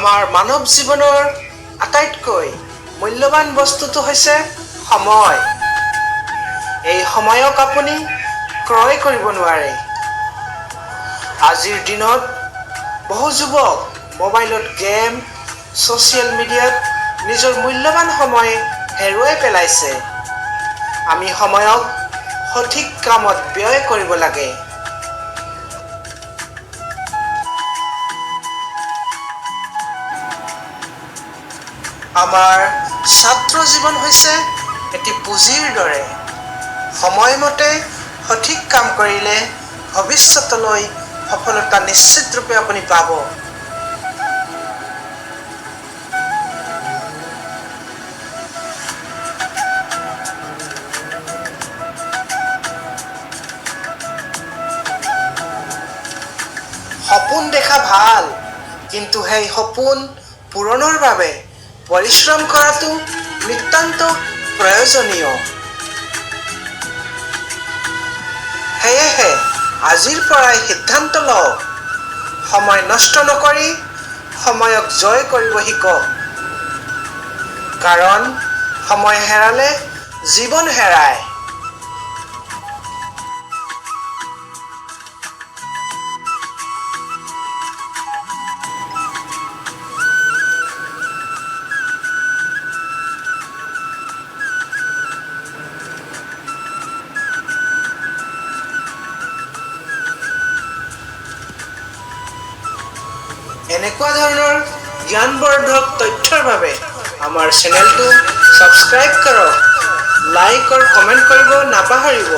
আমাৰ মানৱ জীৱনৰ আটাইতকৈ মূল্যৱান বস্তুটো হৈছে সময়। এই সময়ক আপুনি ক্ৰয় কৰিব নোৱাৰে। আজিৰ দিনত বহু যুৱক মোবাইলত গেম, ছ'চিয়েল মিডিয়াত নিজৰ মূল্যৱান সময় হেৰুৱাই পেলাইছে। আমি সময়ক সঠিক কামত ব্যয় কৰিব লাগে। আমাৰ ছাত্ৰ জীৱন হৈছে এটি পুঁজিৰ দৰে। সময়মতে সঠিক কাম কৰিলে ভৱিষ্যতলৈ সফলতা নিশ্চিত ৰূপে আপুনি পাব। সপোন দেখা ভাল, কিন্তু সেই সপোন পূৰণৰ বাবে পৰিশ্ৰম কৰাটো নিতান্ত প্ৰয়োজনীয়। সেয়েহে আজিৰ পৰাই সিদ্ধান্ত লওক, সময় নষ্ট নকৰি সময়ক জয় কৰিব শিকক। কাৰণ সময় হেৰালে জীৱন হেৰায়। এনেকুৱা ধৰণৰ জ্ঞানবৰ্ধক তথ্যৰ বাবে আমাৰ চেনেলটো ছাবস্ক্ৰাইব কৰক, লাইক আৰু কমেণ্ট কৰিব নাপাহৰিব।